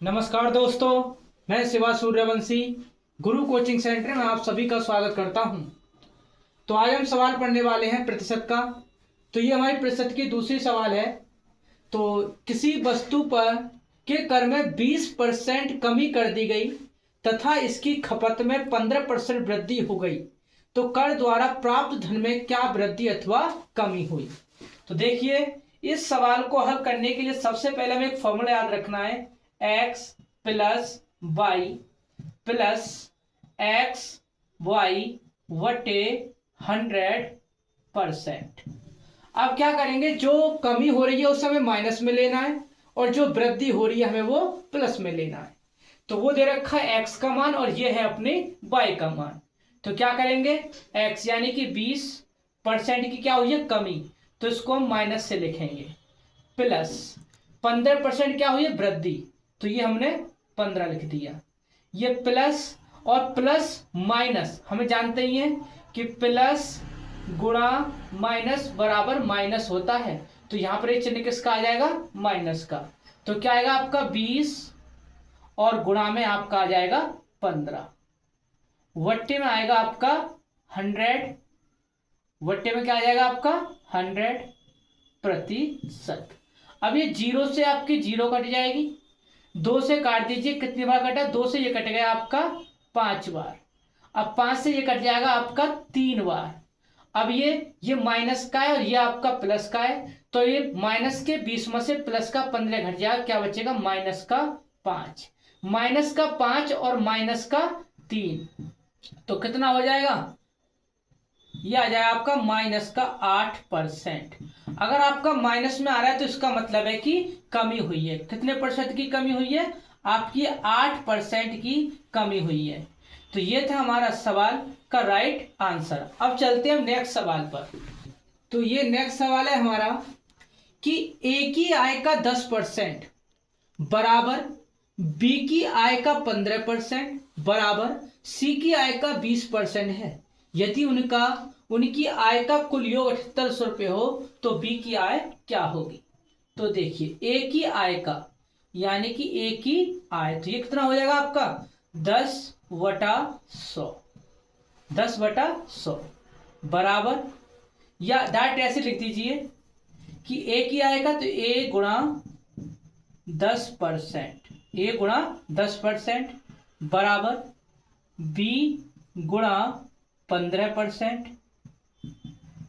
नमस्कार दोस्तों, मैं शिवा सूर्यवंशी गुरु कोचिंग सेंटर में आप सभी का स्वागत करता हूं। तो आज हम सवाल पढ़ने वाले हैं प्रतिशत का। तो ये हमारी प्रतिशत की दूसरी सवाल है। तो किसी वस्तु पर के कर में 20% कमी कर दी गई तथा इसकी खपत में 15% वृद्धि हो गई, तो कर द्वारा प्राप्त धन में क्या वृद्धि अथवा कमी हुई। तो देखिए, इस सवाल को हल करने के लिए सबसे पहले हमें एक फॉर्मूला याद रखना है, x plus Y plus X Y वटे 100%। अब क्या करेंगे, जो कमी हो रही है उसे हमें माइनस में लेना है और जो वृद्धि हो रही है हमें वो प्लस में लेना है। तो वो दे रखा है x का मान और ये है अपने y का मान। तो क्या करेंगे, x यानी कि 20% की क्या हुई है, कमी, तो इसको हम माइनस से लिखेंगे, प्लस 15% क्या हुई है, वृद्धि, तो ये हमने 15 लिख दिया। ये प्लस और प्लस माइनस हमें जानते ही हैं कि प्लस गुणा माइनस बराबर माइनस होता है, तो यहां पर एक चिन्ह किसका आ जाएगा, माइनस का। तो क्या आएगा आपका 20 और गुणा में आपका आ जाएगा 15, वट्टे में आएगा आपका 100, वट्टे में क्या आ जाएगा आपका 100%। अब ये जीरो से आपकी जीरो कट जाएगी, 2 से काट दीजिए, कितनी बार कटा, 2 से ये कट गया आपका 5 बार। अब 5 से ये कट जाएगा आपका 3 बार। अब ये माइनस का है और ये आपका प्लस का है, तो ये माइनस के 20 में से प्लस का 15 घट जाएगा, क्या बचेगा, माइनस का 5, माइनस का 5 और माइनस का 3, तो कितना हो जाएगा, ये आ जाएगा आपका माइनस का 8%। अगर आपका माइनस में आ रहा है तो इसका मतलब है कि कमी हुई है। कितने परसेंट की कमी हुई है, आपकी 8% की कमी हुई है। तो ये था हमारा सवाल का राइट आंसर। अब चलते हैं हम नेक्स्ट सवाल पर। तो ये नेक्स्ट सवाल है हमारा कि ए की आय का 10% बराबर बी की आय का 15% बराबर सी की आय का 20% है। यदि उनकी आय का कुल योग 7800 रुपये हो तो बी की आय क्या होगी। तो देखिए, ए की आय का यानी कि ए की आय, तो ये कितना हो जाएगा आपका 10/100, 10/100 बराबर, या डायरेक्ट ऐसे लिख दीजिए कि ए की आय का, तो ए गुणा 10%, ए गुणा 10% बराबर बी गुणा 15%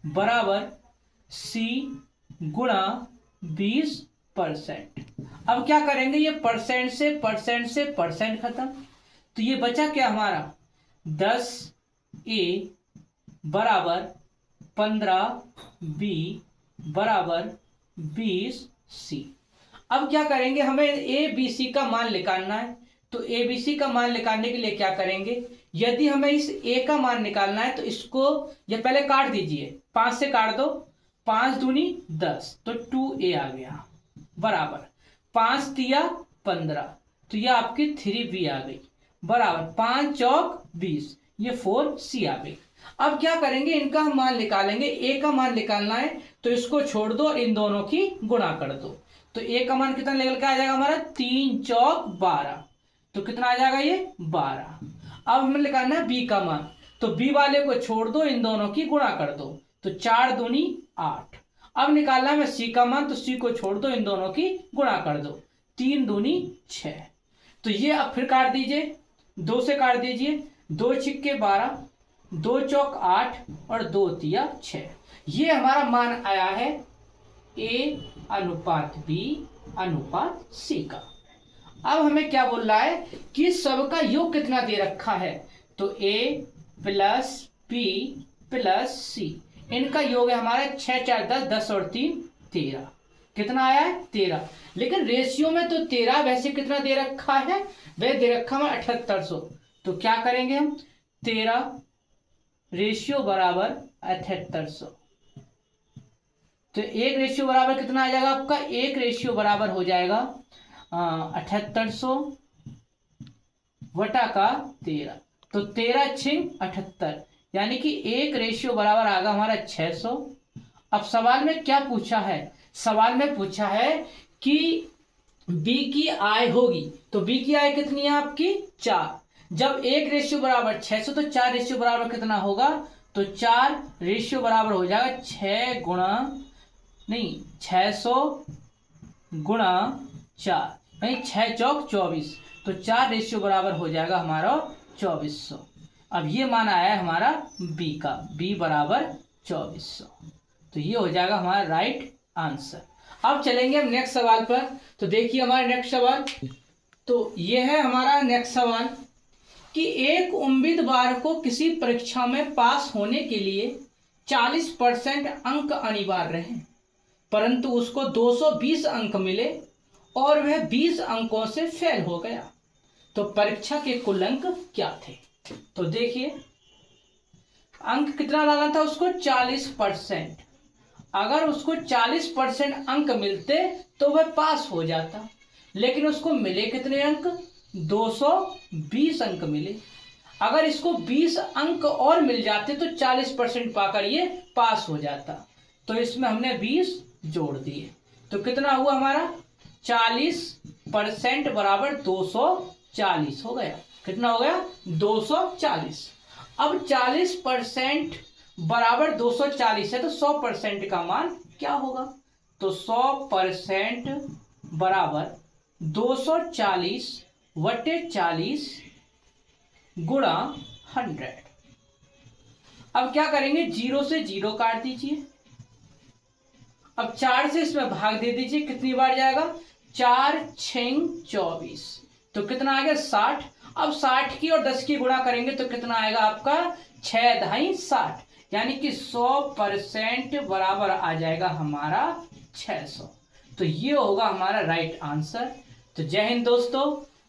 बराबर सी गुणा 20%। अब क्या करेंगे, ये परसेंट से परसेंट खत्म, तो ये बचा क्या हमारा 10 ए बराबर 15 बी बराबर 20 सी। अब क्या करेंगे, हमें ए बी सी का मान निकालना है। तो ए बी सी का मान निकालने के लिए क्या करेंगे, यदि हमें इस ए का मान निकालना है तो इसको ये पहले काट दीजिए, 5 से काट दो, 5 दूनी 10, तो 2a आ गया बराबर 5 तिया 15, तो ये आपकी 3b आ गई बराबर 5 चौक 20, ये 4c आ गई। अब क्या करेंगे, इनका हम मान निकालेंगे। ए का मान निकालना है तो इसको छोड़ दो और इन दोनों की गुणा कर दो, तो ए का मान कितना निकल के आ जाएगा हमारा 3 चौक 12, तो कितना आ जाएगा ये 12। अब हमें निकालना है बी का मान, तो बी वाले को छोड़ दो, इन दोनों की गुणा कर दो, तो 4 दूनी 8। अब निकालना है सी का मान, तो सी को छोड़ दो, इन दोनों की गुणा कर दो, 3 दूनी 6। तो ये अब फिर काट दीजिए, 2 से काट दीजिए, 2 छिक्के 12, 2 चौक 8 और 2 तिया 6। ये हमारा मान आया है ए अनुपात बी अनुपात सी का। अब हमें क्या बोल रहा है कि सबका योग कितना दे रखा है, तो a प्लस b प्लस सी, इनका योग है हमारा 6 4 10, 10 और 3 13, कितना आया है 13। लेकिन रेशियो में तो 13, वैसे कितना दे रखा है, वह दे रखा है 7800। तो क्या करेंगे हम, 13 रेशियो बराबर 7800, तो एक रेशियो बराबर कितना आ जाएगा आपका, एक रेशियो बराबर हो जाएगा 7800 वटा का 13, तो 13 छिंग 78, यानी कि एक रेशियो बराबर आ गया हमारा 600। अब सवाल में क्या पूछा है, सवाल में पूछा है कि बी की आय होगी, तो बी की आय कितनी है आपकी 4। जब 1 रेशियो बराबर 600 तो 4 रेशियो बराबर कितना होगा, तो 4 रेशियो बराबर हो जाएगा 6 गुणा, नहीं 600 गुणा 4, नहीं 6 चौक 24, तो 4 रेशियो बराबर हो जाएगा हमारा 2400। अब ये मान आया है हमारा बी का, बी बराबर 2400, तो ये हो जाएगा हमारा राइट आंसर। अब चलेंगे हम नेक्स्ट सवाल पर। तो देखिए हमारा नेक्स्ट सवाल, तो ये है हमारा नेक्स्ट सवाल कि एक उम्मीदवार को किसी परीक्षा में पास होने के लिए 40% अंक अनिवार्य हैं, परंतु उसको 220 अंक मिले और वह 20 अंकों से फेल हो गया, तो परीक्षा के कुल अंक क्या थे। तो देखिए अंक कितना लाना था उसको 40%। अगर उसको 40% अंक मिलते तो वह पास हो जाता, लेकिन उसको मिले कितने अंक, 220 अंक मिले। अगर इसको 20 अंक और मिल जाते तो 40% पाकर ये पास हो जाता, तो इसमें हमने 20 जोड़ दिए, तो कितना हुआ हमारा 40% बराबर 240 हो गया। कितना हो गया 240। अब 40% बराबर 240 है, तो 100% का मान क्या होगा, तो 100% बराबर 240 बटे 40 गुणा 100। अब क्या करेंगे, 0 से 0 काट दीजिए, अब 4 से इसमें भाग दे दीजिए, कितनी बार जाएगा, 4 6 24, तो कितना आ गया 60। अब 60 की और 10 की गुणा करेंगे तो कितना आएगा आपका 6 ढाई 60, यानी कि 100% बराबर आ जाएगा हमारा 600। तो ये होगा हमारा राइट आंसर। तो जय हिंद दोस्तों,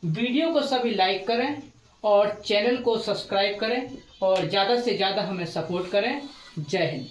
वीडियो को सभी लाइक करें और चैनल को सब्सक्राइब करें और ज़्यादा से ज़्यादा हमें सपोर्ट करें। जय हिंद।